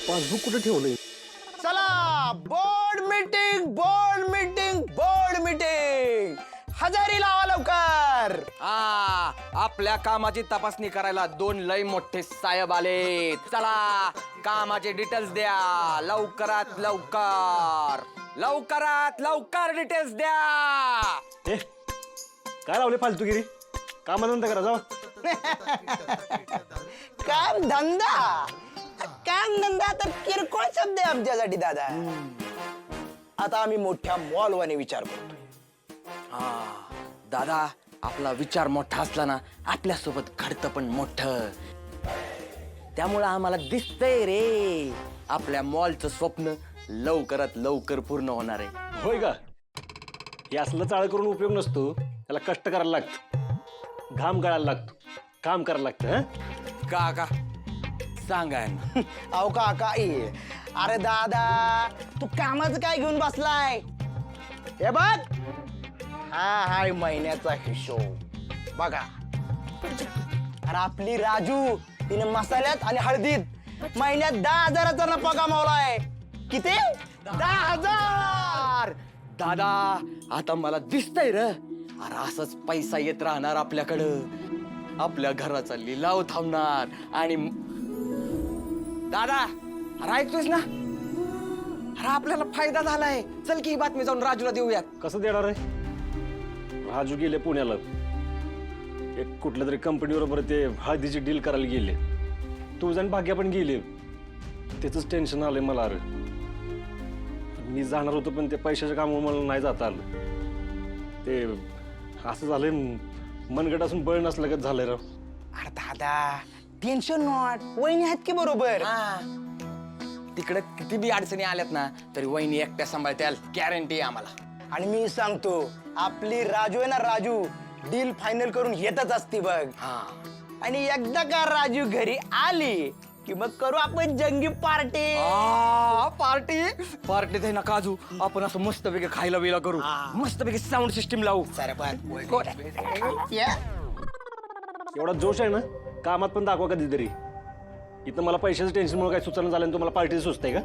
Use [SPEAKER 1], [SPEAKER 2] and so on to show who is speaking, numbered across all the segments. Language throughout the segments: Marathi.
[SPEAKER 1] पासबुक कुठे ठेवलंय?
[SPEAKER 2] चला बोर्ड मीटिंग हजारी लावा लवकर.
[SPEAKER 3] आपल्या कामाची तपासणी करायला 2 लय मोठे साहेब आले. चला कामाचे डिटेल्स द्या लवकरात लवकर डिटेल्स द्या.
[SPEAKER 1] ए, काय लावले फालतूगिरी? कामानंतर करा जावा.
[SPEAKER 2] काम धंदा तर किरकोळ शब्द आहे आमच्यासाठी दादा. आता आम्ही मोठ्या मॉलवाने विचार करतो.
[SPEAKER 3] दादा आपला विचार मोठा असला ना आपल्यासोबत घडतं पण मोठं. त्यामुळं आम्हाला दिसतंय रे आपल्या मॉलचं स्वप्न लवकरात लवकर पूर्ण होणार आहे.
[SPEAKER 1] होय का? हे असलं चाळ करून उपयोग नसतो. त्याला कष्ट करायला लागतो, घाम गळायला लागतो, काम करायला लागतं.
[SPEAKER 3] का सांगाय ना.
[SPEAKER 2] अहो काका अरे दादा तू कामाचं काय घेऊन बसलाय? हे बघ हा हाय महिन्याचा हिशोब बघा. अरे आपली राजू तिने मसाल्यात आणि हळदीत महिन्यात 10,000चा नफा कमावलाय. किती? 10,000.
[SPEAKER 3] दादा आता मला दिसतंय र. अरे असंच पैसा येत राहणार आपल्याकडं. आपल्या घराचा लिलाव थांबणार आणि दादा अरे ऐकतोयस ना? अरे आपल्याला फायदा झालाय. चल की ही बातमी जाऊन राजूला देऊयात.
[SPEAKER 1] कसं देणार आहे? राजू गेले पुण्याला, एक कुठल्या तरी कंपनीबरोबर ते हळदीची डील करायला गेले. तू आणि भाग्या पण गेले. त्याच टेन्शन आलंय मला. अरे मी जाणार होतो पण ते पैशाच्या कामावर मला नाही जाता आलं. ते असं झालंय मनगट असून बळ नसल्यागत झालंय राव.
[SPEAKER 2] अरे दादा टेन्शन नॉट. वहिनी आहेत की बरोबर.
[SPEAKER 3] तिकडे किती बी अडचणी आल्यात ना तरी वहिनी एकट्या सांभाळत्याल गॅरंटी आहे आम्हाला.
[SPEAKER 2] आणि मी सांगतो आपली राजू आहे ना राजू डील फायनल करून येतच असते बघ. आणि एकदा का राजू घरी आली की मग करू आपण जंगी पार्टी.
[SPEAKER 3] पार्टीत आहे ना काजू आपण असं मस्तपैकी खायला बिला करू. मस्तपैकी साऊंड सिस्टीम लावू.
[SPEAKER 1] एवढा जोश आहे ना कामात पण दाखवा कधीतरी. इथं मला पैशाचं टेन्शनमुळे काय सुचना झालं आणि तुम्हाला पार्टी सुचतंय का?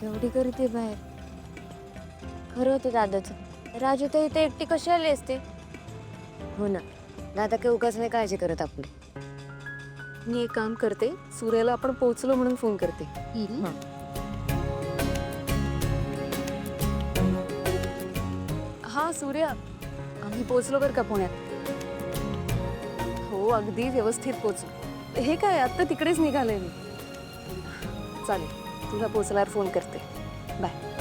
[SPEAKER 4] एवढी गर्दी बाहेर. खरं होतं दादाचं. राजू तर इथे एकटी कशी आली असते? हो ना, दादा काही उगाच नाही काळजी करत आपली.
[SPEAKER 5] मी एक काम करते, सूर्याला आपण पोहोचलो म्हणून फोन करते. हा सूर्या, आम्ही पोहोचलो बरं का पुण्यात. हो अगदी व्यवस्थित पोहोचलो. हे काय आत्ता तिकडेच निघाले मी. चालेल तुला पोहोचल्यावर फोन करते. बाय.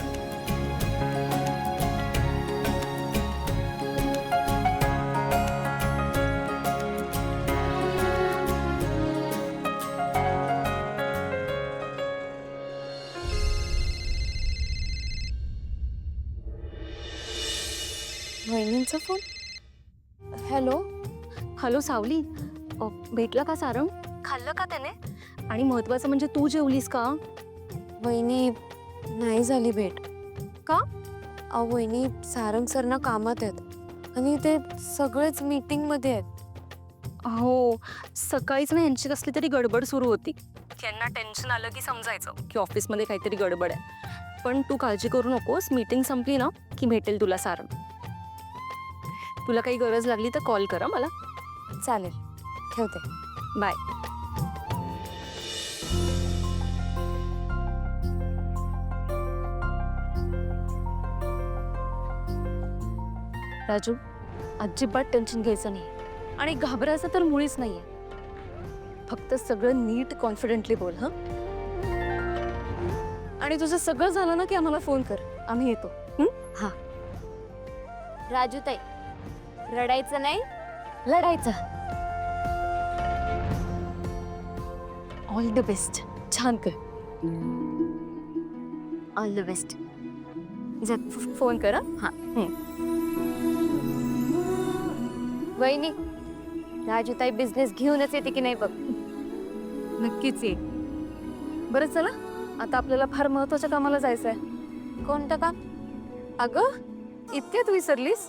[SPEAKER 4] वहिनींचा फोन. हॅलो.
[SPEAKER 5] हॅलो सावली, भेटला का सारंग? खाल्लं का त्याने? आणि महत्वाचं म्हणजे तू जेवलीस का?
[SPEAKER 4] वहिनी नाही झाली भेट.
[SPEAKER 5] का?
[SPEAKER 4] अहो वहिनी सारंग सर ना कामात आहेत आणि ते सगळेच मीटिंग मध्ये आहेत.
[SPEAKER 5] हो सकाळीच ना यांची कसली तरी गडबड सुरू होती. त्यांना टेन्शन आलं की समजायचं की ऑफिसमध्ये काहीतरी गडबड आहे. पण तू काळजी करू नकोस, मीटिंग संपली ना की भेटेल तुला सारंग. तुला काही गरज लागली तर कॉल करा मला.
[SPEAKER 4] चालेल, ठेवते.
[SPEAKER 5] बाय. राजू अजिबात टेन्शन घ्यायचं नाही आणि घाबरायचं तर मुळीच नाहीये. फक्त सगळं नीट कॉन्फिडेंटली बोल. हं आणि तुझं सगळं झालं ना की आम्हाला फोन कर, आम्ही येतो.
[SPEAKER 4] हा राजू ताई, रडायचं नाही, लढायचं.
[SPEAKER 5] All the best. छान कर.
[SPEAKER 4] All the best.
[SPEAKER 5] फोन कर. हा.
[SPEAKER 4] वहिनी राजू ताई बिझनेस घेऊनच येते की नाही बघ.
[SPEAKER 5] नक्कीच ये. बरं चला आता आपल्याला फार महत्वाच्या कामाला जायचंय.
[SPEAKER 4] कोणतं काम?
[SPEAKER 5] अगं इतक्यात विसरलीस?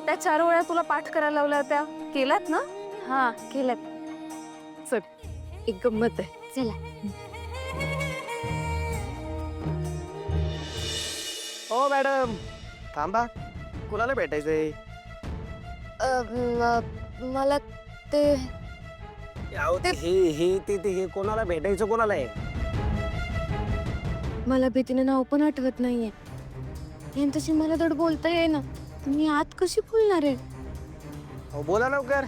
[SPEAKER 5] त्या 4 ओळ्या तुला पाठ करायला लावल्या होत्या, केल्यात ना?
[SPEAKER 4] हा केलं.
[SPEAKER 5] चल, एक गंमत आहे.
[SPEAKER 4] चला.
[SPEAKER 2] हो मॅडम, थांबा. कुणाला भेटायचंय?
[SPEAKER 4] मला ते
[SPEAKER 2] हे कोणाला भेटायचं कोणाला आहे?
[SPEAKER 4] मला भीतीने नाव पण आठवत नाहीये. यांच्याशी मला धड बोलता येईना. मी आत कशी बोलणार आहे?
[SPEAKER 2] हो, बोला लवकर.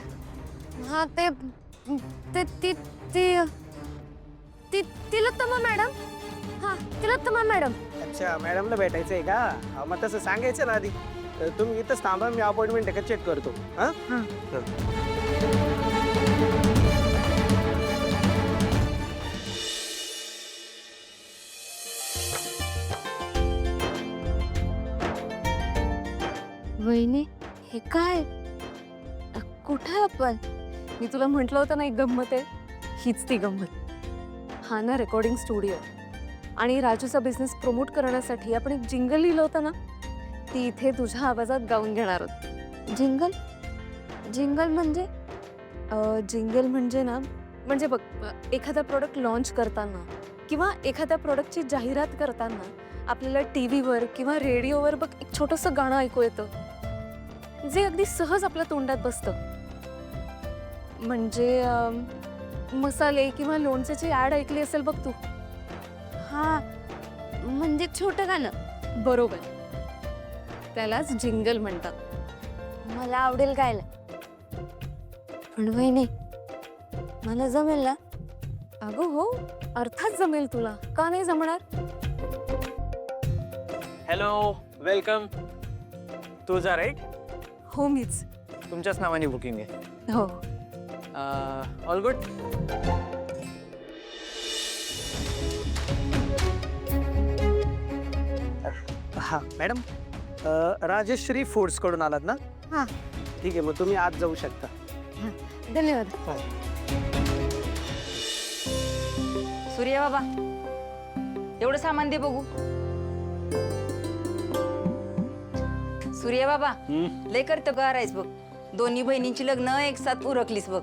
[SPEAKER 4] हा ते ते ती ती ती तिलोत्तमा मॅडम. हा तिलोत्तमा मॅडम.
[SPEAKER 2] अच्छा, मॅडमला भेटायचंय का? मग तसं सांगायचं ना आधी. तुम्ही इथंच थांबा, मी अपॉइंटमेंट का चेक करतो. हा.
[SPEAKER 4] वहिनी हे काय? कुठे आहे आपण?
[SPEAKER 5] मी तुला म्हटलं होतं ना एक गंमत आहे. हीच ती गंमत. हा ना रेकॉर्डिंग स्टुडिओ आणि राजूचा बिझनेस प्रमोट करण्यासाठी आपण एक जिंगल लिहिलं होतं ना, ती इथे तुझ्या आवाजात गाऊन घेणार आहोत.
[SPEAKER 4] जिंगल? जिंगल म्हणजे?
[SPEAKER 5] जिंगल म्हणजे ना, म्हणजे बघ, एखादा प्रोडक्ट लॉन्च करताना किंवा एखाद्या प्रोडक्टची जाहिरात करताना आपल्याला टीव्हीवर किंवा रेडिओवर बघ एक छोटंसं गाणं ऐकू येतं, जे अगदी सहज आपल्या तोंडात बसतं. म्हणजे मसाले किंवा लोणच्याची ऍड ऐकली असेल बघ तू.
[SPEAKER 4] हा म्हणजे छोटं गाणं.
[SPEAKER 5] बरोबर, त्यालाच जिंगल म्हणतात.
[SPEAKER 4] मला आवडेल गायला. पण वहिनी मला जमेल ना?
[SPEAKER 5] अगं हो, अर्थात जमेल तुला. का नाही जमणार?
[SPEAKER 6] Hello, welcome. तुझा राईट?
[SPEAKER 5] हो मीच.
[SPEAKER 6] तुमच्याच नावाने बुकिंग आहे.
[SPEAKER 5] हो.
[SPEAKER 6] All good.
[SPEAKER 2] हा मॅडम, राजश्री फूड्स कडून आलात ना?
[SPEAKER 4] हा.
[SPEAKER 2] ठीक आहे, मग तुम्ही आत जाऊ शकता.
[SPEAKER 4] धन्यवाद.
[SPEAKER 7] सूर्या बाबा, एवढं सामान दे बघू. सूर्या बाबा, लय करतो का राहायच बघ. दोन्ही बहिणींची लग्न एक साथ उरकलीस बघ.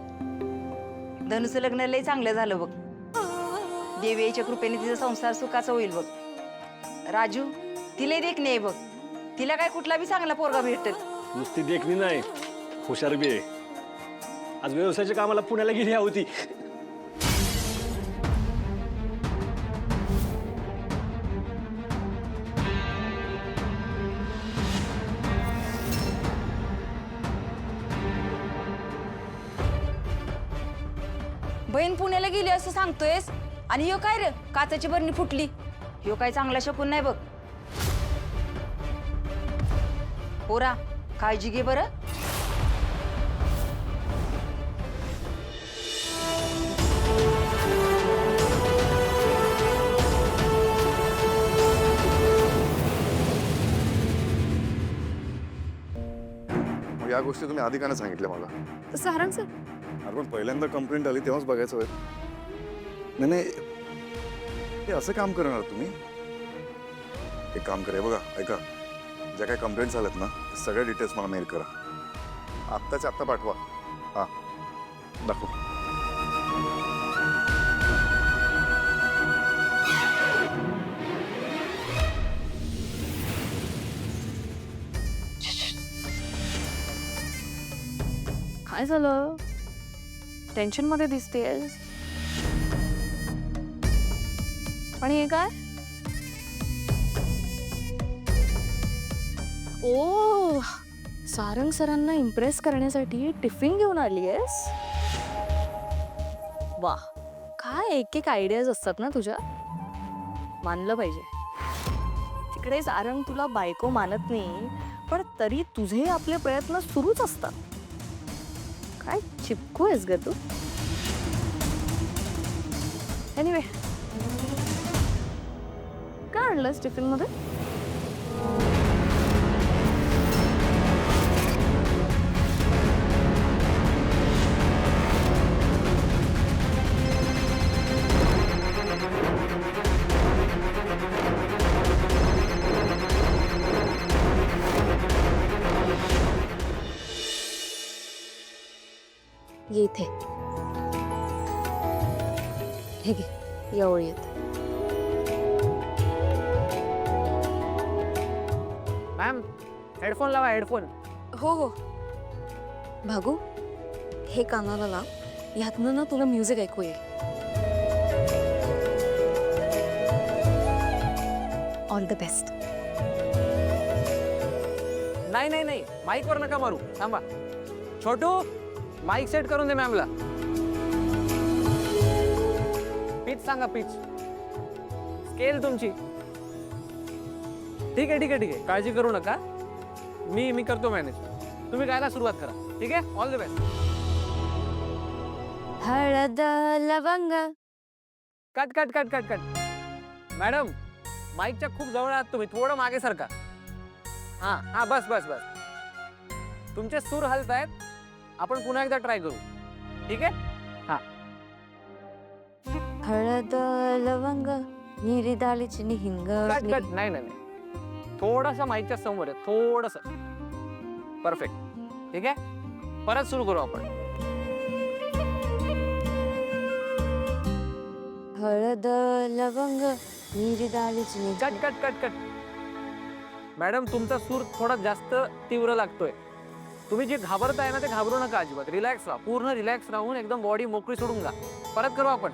[SPEAKER 7] धनुचं लग्न लय चांगलं झालं बघ. देवीच्या कृपेने तिचा संसार सुखाचा होईल बघ. राजू, तिला देखणी आहे बघ. तिला काय कुठला बी चांगला पोरगा भेटेल.
[SPEAKER 1] नुसती देखणी नाही, हुशार बी आहे. आज व्यवसायाच्या कामाला पुण्याला गेली होती.
[SPEAKER 7] बहीण पुण्याला गेली असं सांगतोयस आणि ह्यो काय रे, काचाची बरणी फुटली. ह्यो काय चांगला शकून नाही बघ. पोरा, काळजी घे बरं.
[SPEAKER 8] या गोष्टी तुम्ही आधी का नाही सांगितल्या मला?
[SPEAKER 5] सारंग सर,
[SPEAKER 8] अरे पण पहिल्यांदा कंप्लेंट आली तेव्हाच बघायचं होय. नाही नाही, हे असं काम करणार तुम्ही? एक काम करा, बघा ऐका, ज्या काही कंप्लेंट्स आल्यात ना सगळ्या डिटेल्स मला मेल करा. आत्ताच्या आत्ता पाठवा. हां, दाखव.
[SPEAKER 5] काय झालं? टेन्शन मध्ये दिसतेस. आणि हे काय? ओ, सारंग सरांना इम्प्रेस करण्यासाठी टिफिन घेऊन आलीयस? वा, काय एक एक आयडियाज असतात ना तुझ्या. मानलं पाहिजे. तिकडे सारंग तुला बायको मानत नाही, पण तरी तुझे आपले प्रयत्न सुरूच असतात. काय चिपकू आहेस ग तू. एनिवे, काय आणलंस टिफिन मध्ये?
[SPEAKER 4] येथे हे घे या ओळीत.
[SPEAKER 6] मॅम हेडफोन लावा हेडफोन.
[SPEAKER 5] हो हो भागू हे कानाला लाव, ह्यातनं ना तुला म्युझिक ऐकू येईल. All the best.
[SPEAKER 6] नाही नाही नाही माईकवर नका मारू, थांबा. छोटू माईक सेट करून दे मॅमला. पिच सांगा, पिच स्केल तुमची. ठीक आहे ठीक आहे ठीक आहे, काळजी करू नका. मी करतो मॅनेज. तुम्ही गायला सुरुवात करा. ठीक आहे, ऑल द बेस्ट.
[SPEAKER 4] हळद लवंग.
[SPEAKER 6] Cut cut cut cut cut. Madam माईकच्या खूप जवळ आहात तुम्ही, थोडं मागे सरका. हां हां बस बस बस. तुमचे सूर हलत आहेत. आपण पुन्हा एकदा ट्राय करू. ठीक आहे.
[SPEAKER 4] हळद लवंग मिरी दालचिनी हिंग.
[SPEAKER 6] Cut cut. नाही नाही नाही, थोडासा माईकच्या समोर आहे, थोडस. परफेक्ट. ठीक आहे, परत सुरू करू आपण.
[SPEAKER 4] हळद लवंग मिरी दालचिनी.
[SPEAKER 6] Cut cut cut cut. Madam तुमचा सूर थोडा जास्त तीव्र लागतोय. तुम्ही जे घाबरताय ना ते घाबरू नका अजिबात. रिलॅक्स राहा, पूर्ण रिलॅक्स राहून एकदम बॉडी मोकळी सोडून जा. परत करू आपण.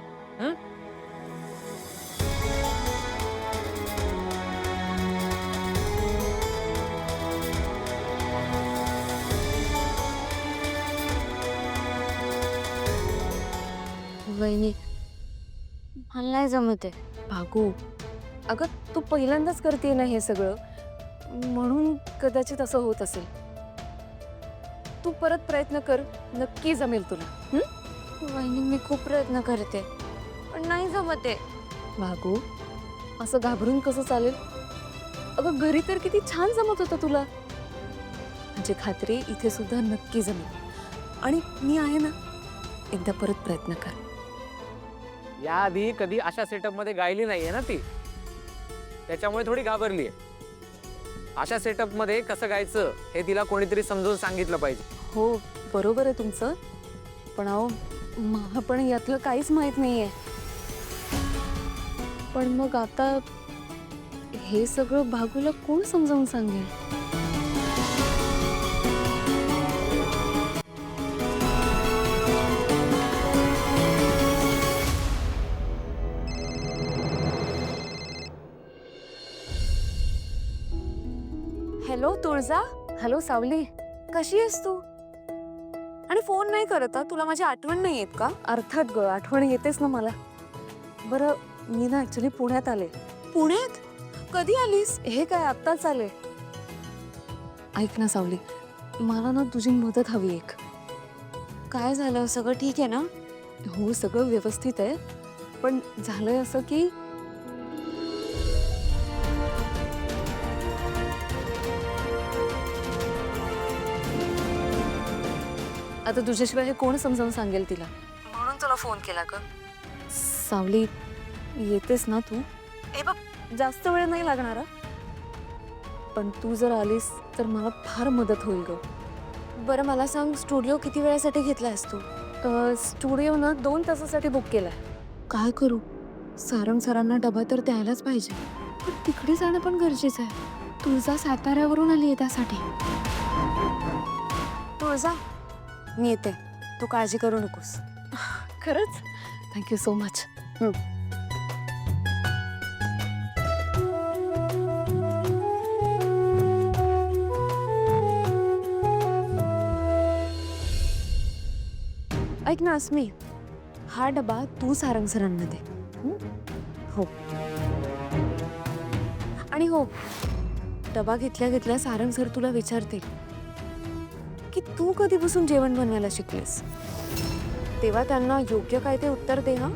[SPEAKER 4] वहिनी मला नाही जमत आहे.
[SPEAKER 5] भागू अगं तू पहिल्यांदाच करते ना हे सगळं, म्हणून कदाचित असं होत असेल. तू परत प्रयत्न कर, नक्की जमेल तुला.
[SPEAKER 4] वहिनी मी खूप प्रयत्न करते पण नाही जमत आहे.
[SPEAKER 5] भागू असं घाबरून कसं चालेल? अगं घरी तर किती छान जमत होतं तुला. म्हणजे खात्री इथे सुद्धा नक्की जमेल. आणि मी आहे ना, एकदा परत प्रयत्न कर.
[SPEAKER 6] याआधी कधी अशा सेटअप मध्ये गायली नाहीये ना ती, त्याच्यामुळे थोडी घाबरली आहे. अशा सेटअप मध्ये कसं गायचं हे तिला कोणीतरी समजून सांगितलं पाहिजे.
[SPEAKER 5] हो बरोबर आहे तुमचं, पण अहो मला पण यातलं काहीच माहित नाहीये. पण मग आता हे सगळं भागूला कोण समजावून सांगेल? हॅलो तुळजा. हॅलो सावली, कशी आहेस तू? आणि फोन नाही करत तुला माझी आठवण नाही येत का? अर्थात ग, आठवण येतेच ना मला. बरं मी ना ऍक्च्युली पुण्यात आले. पुण्यात? कधी आलीस? हे काय आत्ताच आले. ऐक ना सावली, मला ना तुझी मदत हवी एक.
[SPEAKER 4] काय झालं? सगळं ठीक आहे ना?
[SPEAKER 5] हो सगळं व्यवस्थित आहे, पण झालंय असं की आता तुझ्याशिवाय हे कोण समजावून सांगेल तिला, म्हणून तुला फोन केला ग. सावली येतेस ना तू? ए बघ जास्त वेळ नाही लागणार, पण तू जर आलीस तर मला फार मदत होईल ग.
[SPEAKER 4] बरं मला सांग, स्टुडिओ किती वेळासाठी घेतलायस तू?
[SPEAKER 5] स्टुडिओ ना 2 तासासाठी बुक केलाय.
[SPEAKER 4] काय करू? सारंग सरांना डबा तर द्यायलाच पाहिजे, पण तिकडे जाणं पण गरजेचं आहे. तुळजा साताऱ्यावरून आली आहे त्यासाठी. तुळजा मी येते, तू काळजी करू नकोस.
[SPEAKER 5] खरंच थँक्यू सो मच. ऐक ना अस्मी, हा डबा तू सारंग सरांना दे. हो. आणि हो, डबा घेतल्या घेतल्या सारंग सर तुला विचारतील की तू कधीपासून जेवण बनवायला शिकलेस. तेव्हा त्यांना योग्य काय ते उत्तर दे. हा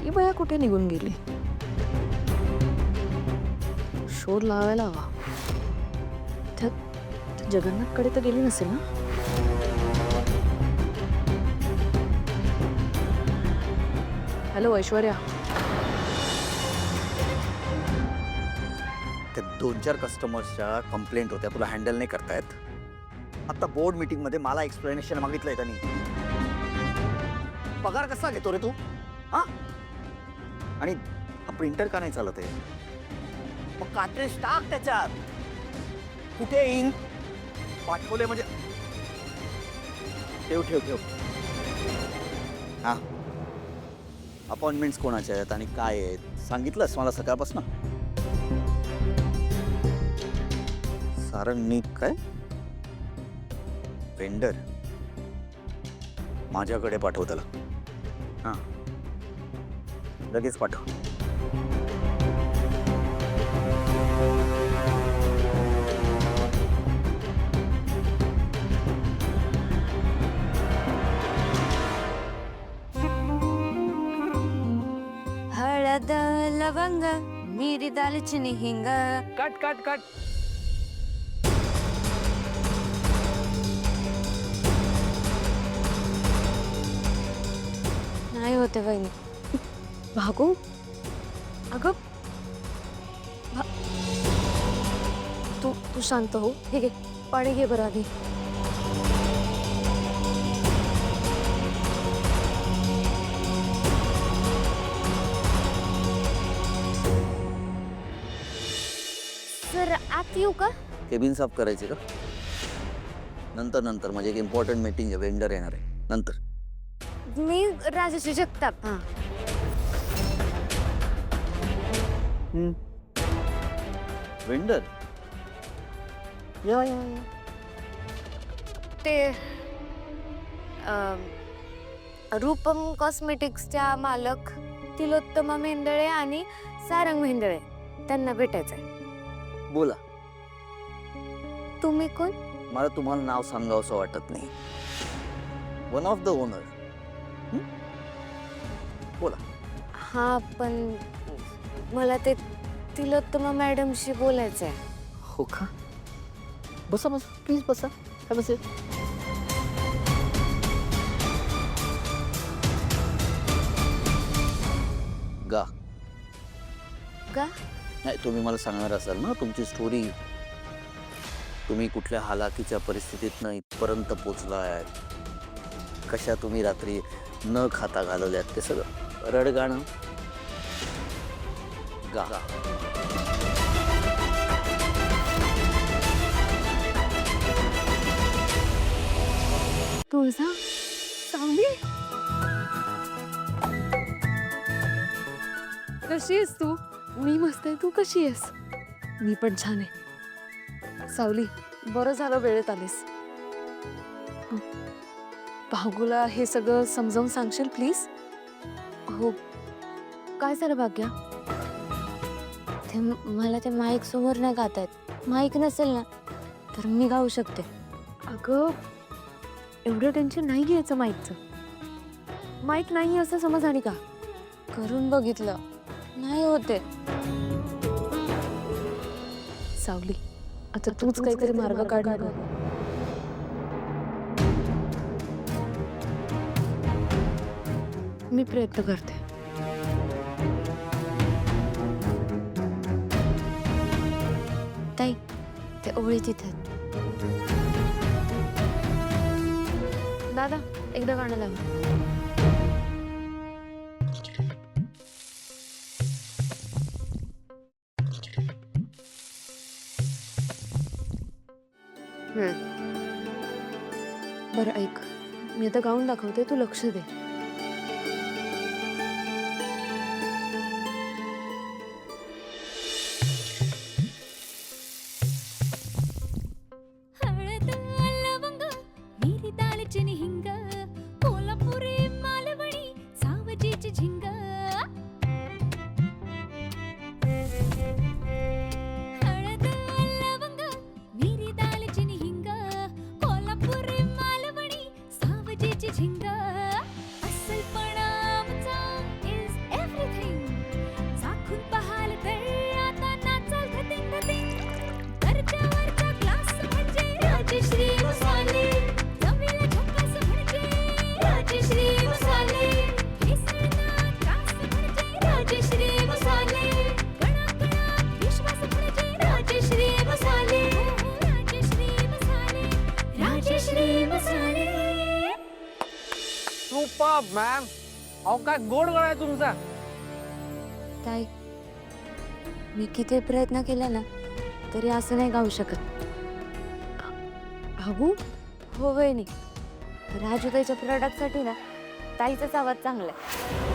[SPEAKER 5] ही बया कुठे निघून गेली? शोध लावायला हवा. त्या जगन्नाथकडे तर गेली नसेल ना? हॅलो ऐश्वर्या.
[SPEAKER 9] त्या 2-4 कस्टमर्सच्या कंप्लेंट होत्या, तुला हँडल नाही करतायत. आता बोर्ड मीटिंग मध्ये मला एक्सप्लेनेशन मागितलंय त्यांनी. पगार कसा घेतो रे तू? हा? आणि हा प्रिंटर का नाही चालत आहे? मग कार्ट्रेज टाक त्याच्यात. कुठे इंक पाठवले म्हणजे ठेव ठेव ठेव. हा, अपॉइंटमेंट्स कोणाच्या आहेत आणि काय आहेत सांगितलंस मला सकाळपासून. सारंग काय वेंडर माझ्याकडे पाठव त्याला. हा, लगेच पाठव.
[SPEAKER 4] हळद लवंग मिरी दालचिनी हिंग.
[SPEAKER 6] Cut cut cut.
[SPEAKER 4] नाही होते वहिनी. भागू अगं तू तू शांत हो. ठीक आहे, पाणी घे बरं आधी. सर आत येऊ का?
[SPEAKER 9] केबिन साफ करायचे का? नंतर नंतर म्हणजे एक इम्पॉर्टंट मीटिंग आहे, वेंडर येणार आहे नंतर.
[SPEAKER 4] मी राजश्री जगताप. हा
[SPEAKER 9] वेंडर या या या.
[SPEAKER 4] ते रूपम कॉस्मेटिक्सच्या मालक तिलोत्तमा मेंदळे आणि सारंग मेंदळे त्यांना भेटायचंय.
[SPEAKER 9] बोला.
[SPEAKER 4] तुम्ही कोण?
[SPEAKER 9] मला तुम्हाला नाव सांगावंसं वाटत नाही. One of the owner. बोला.
[SPEAKER 4] हा पण मला ते तिलोत्तमा मॅडमशी बोलायचंय.
[SPEAKER 9] हो का? बसा बसा प्लीज बसा. काय बसेल? गा
[SPEAKER 4] का?
[SPEAKER 9] नाही, तुम्ही मला सांगणार असाल ना तुमची स्टोरी. तुम्ही कुठल्या हालाकीच्या परिस्थितीतनं इथपर्यंत पोचलाय, कशा तुम्ही रात्री न खाता घालवल्यात ते सगळं रडगाणं गा.
[SPEAKER 4] तुळजा सावली कशी आहेस तू? मी मस्त आहे. तू कशी आहेस? मी पण छान आहे. सावली बरं झालं वेळेत आलीस. भागूला हे सगळं समजावून सांगशील प्लीज? हो. काय झालं भाग्या? ते मला ते माईक समोर नाही गाता येत. माईक नसेल ना तर मी गाऊ शकते. अगं एवढं टेन्शन नाही घ्यायचं माईकचं. माईक नाही असं समज आणि का करून बघितलं नाही होते. सावली आता तूच काहीतरी मार्ग काढ. मी प्रयत्न करते. ताई ते ओळी तिथे. दादा एकदा गाणं लावा. बरं ऐक, मी आता गाऊन दाखवते, तू लक्ष दे.
[SPEAKER 10] हळद लवंग मिरी दालचिनी हिंग कोल्हापुरी मालवणी सावजीची झिंग. हळद लवंग मिरी दालचिनी हिंग कोल्हापुरी मालवणी सावजीची झिंग.
[SPEAKER 6] मॅम अहो काय गोड गळा आहे तुमचा.
[SPEAKER 4] ताई, मी किती प्रयत्न केला ना तरी असं नाही गाऊ शकत. अहो हो वहिनी, राजू ताईच्या प्रोडक्टसाठी ना ताईचाच आवाज चांगला आहे.